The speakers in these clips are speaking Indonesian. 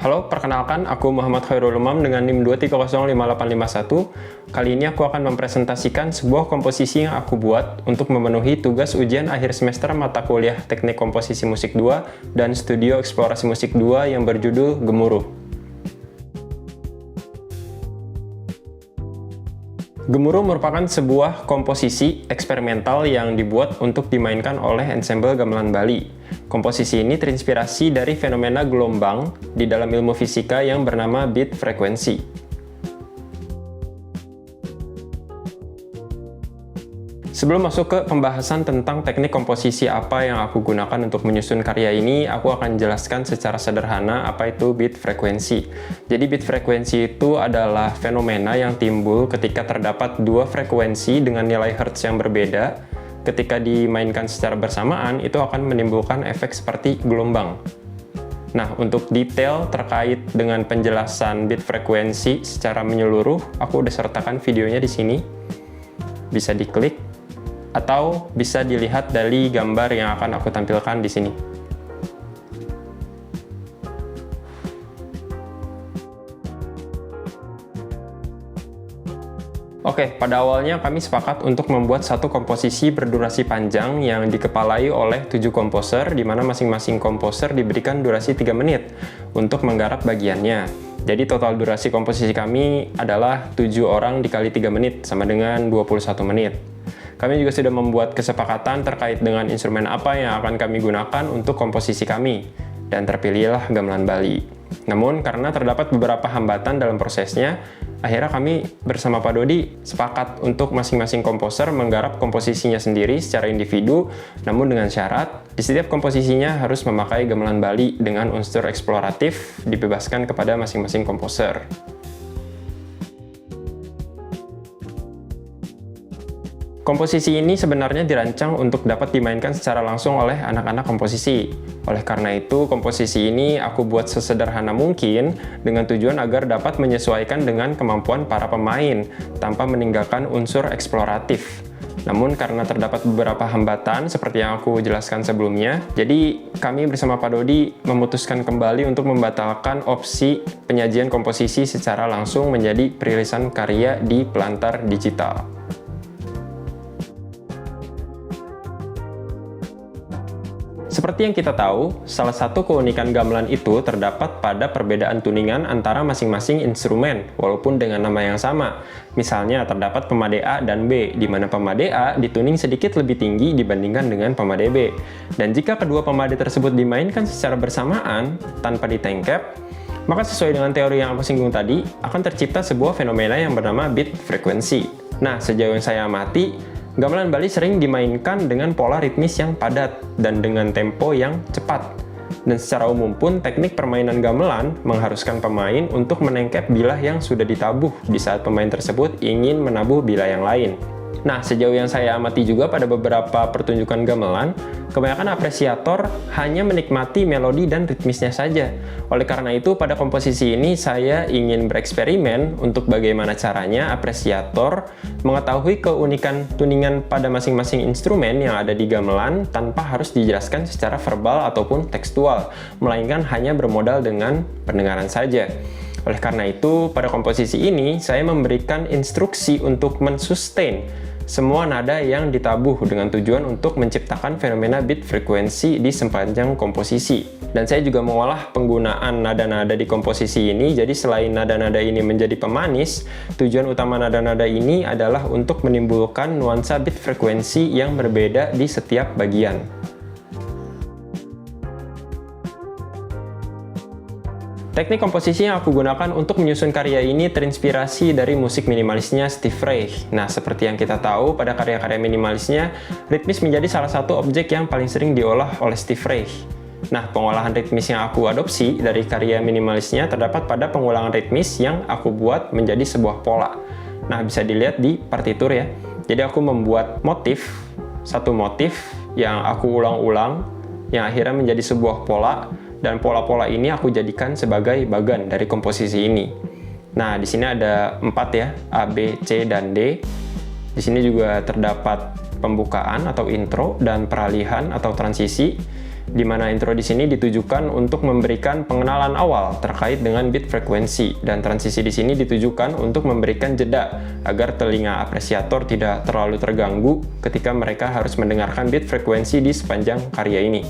Halo, perkenalkan aku Muhammad Khairul Umam dengan NIM 2305851. Kali ini aku akan mempresentasikan sebuah komposisi yang aku buat untuk memenuhi tugas ujian akhir semester mata kuliah Teknik Komposisi Musik 2 dan Studio Eksplorasi Musik 2 yang berjudul Gemuruh. Gemuruh merupakan sebuah komposisi eksperimental yang dibuat untuk dimainkan oleh ensemble gamelan Bali. Komposisi ini terinspirasi dari fenomena gelombang di dalam ilmu fisika yang bernama beat frekuensi. Sebelum masuk ke pembahasan tentang teknik komposisi apa yang aku gunakan untuk menyusun karya ini, aku akan jelaskan secara sederhana apa itu beat frekuensi. Jadi beat frekuensi itu adalah fenomena yang timbul ketika terdapat dua frekuensi dengan nilai hertz yang berbeda. Ketika dimainkan secara bersamaan, itu akan menimbulkan efek seperti gelombang. Nah, untuk detail terkait dengan penjelasan beat frekuensi secara menyeluruh, aku udah sertakan videonya di sini. Bisa diklik atau bisa dilihat dari gambar yang akan aku tampilkan di sini. Oke, pada awalnya kami sepakat untuk membuat satu komposisi berdurasi panjang yang dikepalai oleh 7 komposer, di mana masing-masing komposer diberikan durasi 3 menit untuk menggarap bagiannya. Jadi total durasi komposisi kami adalah 7 orang dikali 3 menit, sama dengan 21 menit. Kami juga sudah membuat kesepakatan terkait dengan instrumen apa yang akan kami gunakan untuk komposisi kami, dan terpilihlah gamelan Bali. Namun, karena terdapat beberapa hambatan dalam prosesnya, akhirnya kami bersama Pak Dodi sepakat untuk masing-masing komposer menggarap komposisinya sendiri secara individu, namun dengan syarat, di setiap komposisinya harus memakai gamelan Bali dengan unsur eksploratif dibebaskan kepada masing-masing komposer. Komposisi ini sebenarnya dirancang untuk dapat dimainkan secara langsung oleh anak-anak komposisi. Oleh karena itu, komposisi ini aku buat sesederhana mungkin dengan tujuan agar dapat menyesuaikan dengan kemampuan para pemain tanpa meninggalkan unsur eksploratif. Namun karena terdapat beberapa hambatan seperti yang aku jelaskan sebelumnya, jadi kami bersama Pak Dodi memutuskan kembali untuk membatalkan opsi penyajian komposisi secara langsung menjadi perilisan karya di pelantar digital. Seperti yang kita tahu, salah satu keunikan gamelan itu terdapat pada perbedaan tuningan antara masing-masing instrumen, walaupun dengan nama yang sama. Misalnya, terdapat pemade A dan B, di mana pemade A dituning sedikit lebih tinggi dibandingkan dengan pemade B. Dan jika kedua pemade tersebut dimainkan secara bersamaan, tanpa ditengkep, maka sesuai dengan teori yang aku singgung tadi, akan tercipta sebuah fenomena yang bernama beat frekuensi. Nah, sejauh yang saya amati, gamelan Bali sering dimainkan dengan pola ritmis yang padat dan dengan tempo yang cepat. Dan secara umum pun teknik permainan gamelan mengharuskan pemain untuk menengkep bilah yang sudah ditabuh di saat pemain tersebut ingin menabuh bilah yang lain. Nah, sejauh yang saya amati juga pada beberapa pertunjukan gamelan, kebanyakan apresiator hanya menikmati melodi dan ritmisnya saja. Oleh karena itu, pada komposisi ini saya ingin bereksperimen untuk bagaimana caranya apresiator mengetahui keunikan tuningan pada masing-masing instrumen yang ada di gamelan tanpa harus dijelaskan secara verbal ataupun tekstual, melainkan hanya bermodal dengan pendengaran saja. Oleh karena itu, pada komposisi ini saya memberikan instruksi untuk mensustain semua nada yang ditabuh dengan tujuan untuk menciptakan fenomena beat frekuensi di sepanjang komposisi. Dan saya juga mengolah penggunaan nada-nada di komposisi ini, jadi selain nada-nada ini menjadi pemanis, tujuan utama nada-nada ini adalah untuk menimbulkan nuansa beat frekuensi yang berbeda di setiap bagian. Teknik komposisi yang aku gunakan untuk menyusun karya ini terinspirasi dari musik minimalisnya Steve Reich. Nah, seperti yang kita tahu, pada karya-karya minimalisnya, ritmis menjadi salah satu objek yang paling sering diolah oleh Steve Reich. Nah, pengolahan ritmis yang aku adopsi dari karya minimalisnya terdapat pada pengulangan ritmis yang aku buat menjadi sebuah pola. Nah, bisa dilihat di partitur ya. Jadi aku membuat satu motif yang aku ulang-ulang, yang akhirnya menjadi sebuah pola. Dan pola-pola ini aku jadikan sebagai bagan dari komposisi ini. Nah, di sini ada 4 ya, A, B, C, dan D. Di sini juga terdapat pembukaan atau intro dan peralihan atau transisi. di mana intro di sini ditujukan untuk memberikan pengenalan awal terkait dengan bit frekuensi, dan transisi di sini ditujukan untuk memberikan jeda agar telinga apresiator tidak terlalu terganggu ketika mereka harus mendengarkan bit frekuensi di sepanjang karya ini.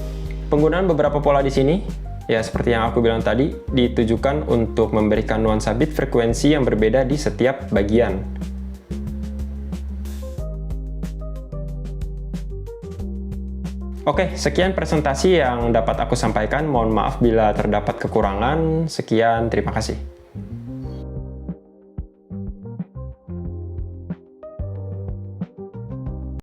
Penggunaan beberapa pola di sini, ya seperti yang aku bilang tadi, ditujukan untuk memberikan nuansa bit frekuensi yang berbeda di setiap bagian. Oke, sekian presentasi yang dapat aku sampaikan. Mohon maaf bila terdapat kekurangan. Sekian, terima kasih.